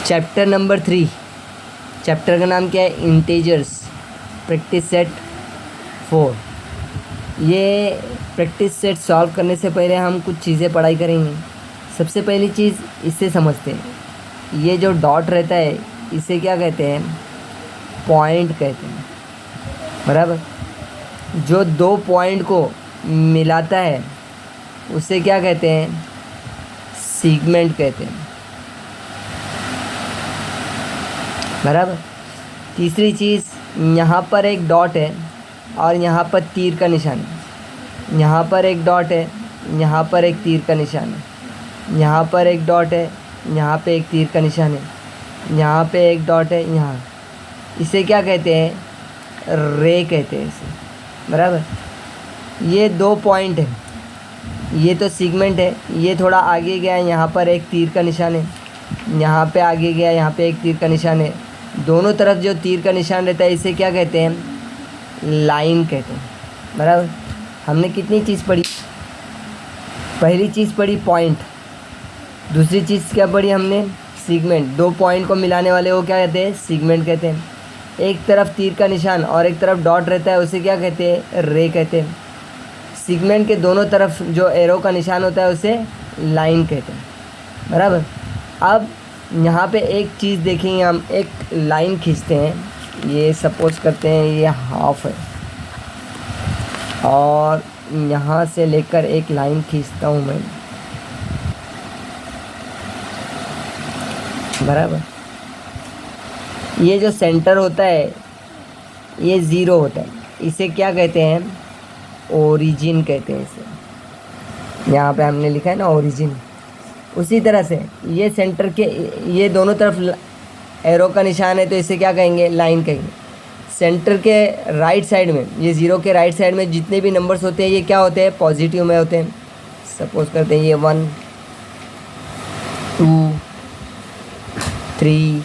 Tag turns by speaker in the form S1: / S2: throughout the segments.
S1: Chapter number 3। Chapter का नाम क्या है? Integers, practice set 4। ये प्रैक्टिस सेट सॉल्व करने से पहले हम कुछ चीज़ें पढ़ाई करेंगे। सबसे पहली चीज़ इससे समझते हैं, ये जो डॉट रहता है इसे क्या कहते हैं? पॉइंट कहते हैं, बराबर। जो दो पॉइंट को मिलाता है उसे क्या कहते हैं? सेगमेंट कहते हैं, बराबर। तीसरी चीज़, यहाँ पर एक डॉट है और यहाँ पर तीर का निशान है। यहाँ पर एक डॉट है, यहाँ पर एक तीर का निशान है। यहाँ पर एक डॉट है, यहाँ पे एक तीर का निशान है। यहाँ पे एक डॉट है, यहाँ। इसे क्या कहते हैं? रे कहते हैं इसे, बराबर। ये दो पॉइंट है, ये तो सेगमेंट है। ये थोड़ा आगे गया है, यहाँ पर एक तीर का निशान है। यहाँ पे आगे गया, यहाँ पे एक तीर का निशान है। दोनों तरफ जो तीर का निशान रहता है इसे क्या कहते हैं? लाइन कहते हैं, बराबर। हमने कितनी चीज़ पढ़ी? पहली चीज़ पढ़ी पॉइंट, दूसरी चीज़ क्या पढ़ी हमने? सेगमेंट। दो पॉइंट को मिलाने वाले वो क्या कहते हैं? सेगमेंट कहते हैं। एक तरफ तीर का निशान और एक तरफ डॉट रहता है उसे क्या कहते हैं? रे कहते हैं। सेगमेंट के दोनों तरफ जो एरो का निशान होता है उसे लाइन कहते हैं, बराबर। अब यहाँ पे एक चीज़ देखेंगे, हम एक लाइन खींचते हैं। ये सपोज करते हैं ये हाफ है और यहाँ से लेकर एक लाइन खींचता हूँ मैं, बराबर। ये जो सेंटर होता है ये ज़ीरो होता है, इसे क्या कहते हैं? ओरिजिन कहते हैं इसे। यहाँ पे हमने लिखा है ना ओरिजिन। उसी तरह से ये सेंटर के ये दोनों तरफ एरो का निशान है तो इसे क्या कहेंगे? लाइन कहेंगे। सेंटर के राइट साइड में, ये ज़ीरो के राइट साइड में जितने भी नंबर्स होते हैं ये क्या होते हैं? पॉजिटिव में होते हैं। सपोज करते हैं ये 1 2 3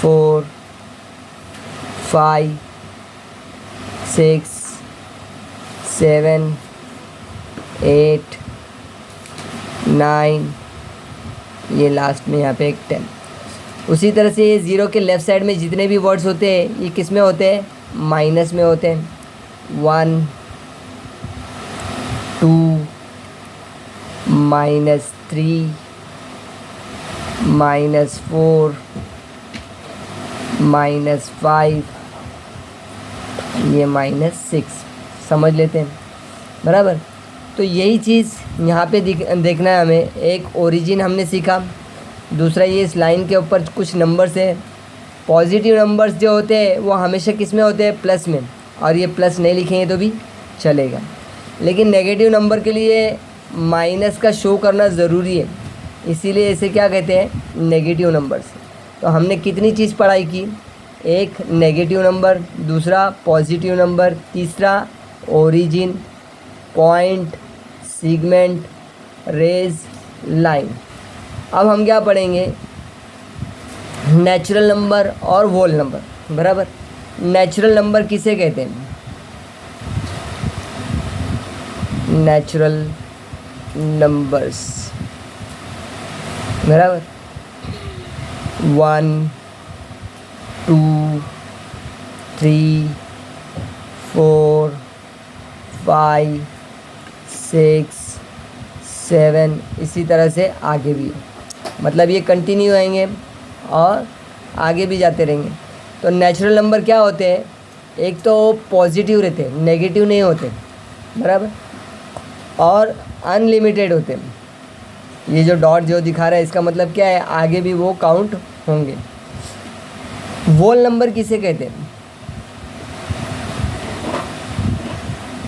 S1: 4 5 6 7 8 9, ये लास्ट में यहाँ पे एक 10। उसी तरह से ये ज़ीरो के लेफ़्ट साइड में जितने भी वर्ड्स होते हैं ये किस में होते हैं? माइनस में होते हैं। 1 2 -3 -4 -5, ये -6 समझ लेते हैं, बराबर। तो यही चीज़ यहाँ पे देखना है हमें। एक ओरिजिन हमने सीखा, दूसरा ये इस लाइन के ऊपर कुछ नंबर्स है। पॉजिटिव नंबर्स जो होते हैं वो हमेशा किस में होते हैं? प्लस में। और ये प्लस नहीं लिखेंगे तो भी चलेगा, लेकिन नेगेटिव नंबर के लिए माइनस का शो करना ज़रूरी है, इसीलिए इसे क्या कहते हैं? Negative numbers. तो हमने कितनी चीज़ पढ़ाई की? एक नेगेटिव नंबर, दूसरा पॉजिटिव नंबर, तीसरा origin, point, segment, ray, line. अब हम क्या पढ़ेंगे? नेचुरल नंबर और होल नंबर, बराबर। नेचुरल नंबर किसे कहते हैं? नेचुरल नंबर्स, बराबर। 1 2 3 4 5 6 7, इसी तरह से आगे भी, मतलब ये कंटिन्यू आएंगे और आगे भी जाते रहेंगे। तो नेचुरल नंबर क्या होते हैं? एक तो पॉजिटिव रहते हैं, नेगेटिव नहीं होते, बराबर, और अनलिमिटेड होते हैं। ये जो डॉट जो दिखा रहा है इसका मतलब क्या है? आगे भी वो काउंट होंगे। होल नंबर किसे कहते हैं?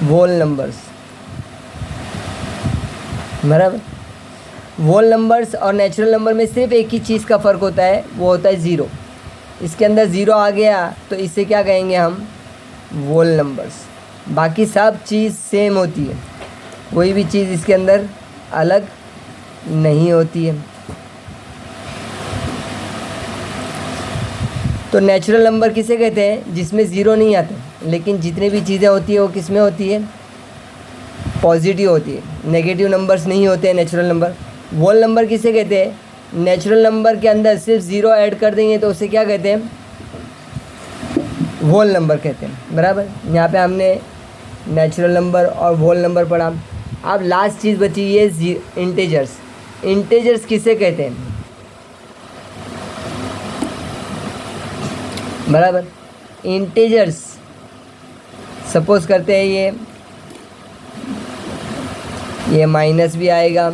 S1: होल नंबर्स, बराबर। होल नंबर्स और नेचुरल नंबर में सिर्फ एक ही चीज़ का फ़र्क होता है, वो होता है ज़ीरो। इसके अंदर ज़ीरो आ गया तो इसे क्या कहेंगे हम? Whole numbers. बाकी सब चीज़ सेम होती है, कोई भी चीज़ इसके अंदर अलग नहीं होती है। तो नेचुरल नंबर किसे कहते हैं? जिसमें ज़ीरो नहीं आते, लेकिन जितनी भी चीज़ें होती है वो किस में होती है? पॉजिटिव होती है। नेगेटिव नंबर्स नहीं होते हैं नेचुरल नंबर। होल नंबर किसे कहते हैं? नेचुरल नंबर के अंदर सिर्फ ज़ीरो ऐड कर देंगे तो उसे क्या कहते हैं, होल नंबर कहते हैं, बराबर। यहाँ पे हमने नेचुरल नंबर और होल नंबर पढ़ा। अब लास्ट चीज़ बची ये इंटीजर्स। इंटीजर्स किसे कहते हैं, बराबर। इंटीजर्स सपोज करते हैं ये माइनस भी आएगा,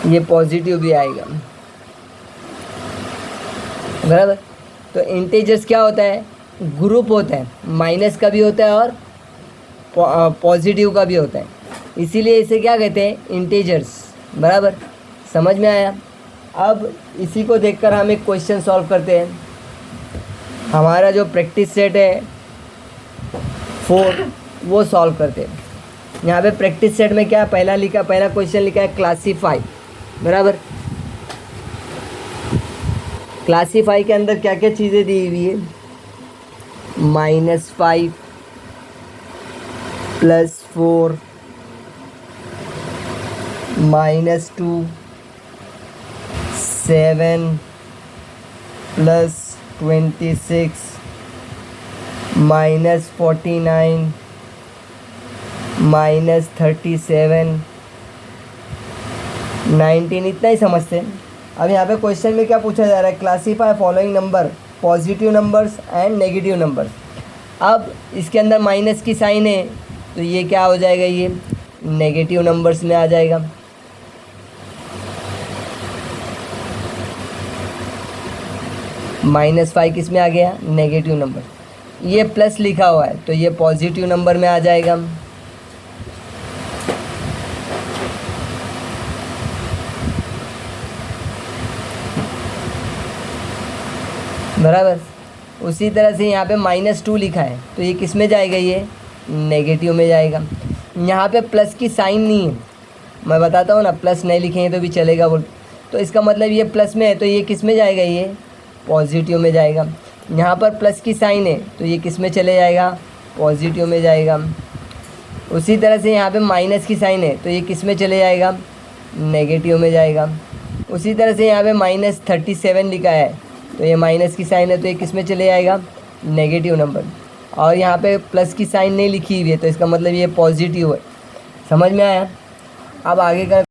S1: ये पॉजिटिव भी आएगा, बराबर। तो इंटीजर्स क्या होता है, ग्रुप होता है, माइनस का भी होता है और पॉजिटिव का भी होता है, इसीलिए इसे क्या कहते हैं, इंटीजर्स, बराबर। समझ में आया। अब इसी को देखकर हम एक क्वेश्चन सॉल्व करते हैं। हमारा जो प्रैक्टिस सेट है 4 वो सॉल्व करते हैं। यहाँ पे प्रैक्टिस सेट में क्या पहला क्वेश्चन लिखा है क्लासीफाई, बराबर। क्लासीफाई के अंदर क्या क्या चीज़ें दी हुई है, -5 +4 -2 7 +26 -49 -37 19, इतना ही समझते हैं। अब यहाँ पे क्वेश्चन में क्या पूछा जा रहा है, classify following number, positive numbers and negative numbers. अब इसके अंदर माइनस की साइन है तो ये क्या हो जाएगा, ये नेगेटिव नंबर्स में आ जाएगा। -5 किस में आ गया, नेगेटिव नंबर। ये प्लस लिखा हुआ है तो ये पॉजिटिव नंबर में आ जाएगा। बराबर। उसी तरह से यहाँ पे -2 लिखा है तो ये किस में जाएगा, ये नेगेटिव में जाएगा। यहाँ पे प्लस की साइन नहीं है, मैं बताता हूँ ना, प्लस नहीं लिखेंगे तो भी चलेगा बोल, तो इसका मतलब ये प्लस में है तो ये किस में जाएगा, ये पॉजिटिव में जाएगा। यहाँ पर प्लस की साइन है तो ये किस में चले जाएगा, पॉजिटिव में जाएगा। उसी तरह से यहाँ पे माइनस की साइन है तो ये किस में चले जाएगा, नेगेटिव में जाएगा। उसी तरह से यहाँ पे -37 लिखा है तो ये माइनस की साइन है तो ये किस में चले जाएगा, नेगेटिव नंबर। और यहाँ पे प्लस की साइन नहीं लिखी हुई है तो इसका मतलब ये पॉजिटिव है। समझ में आया। अब आगे का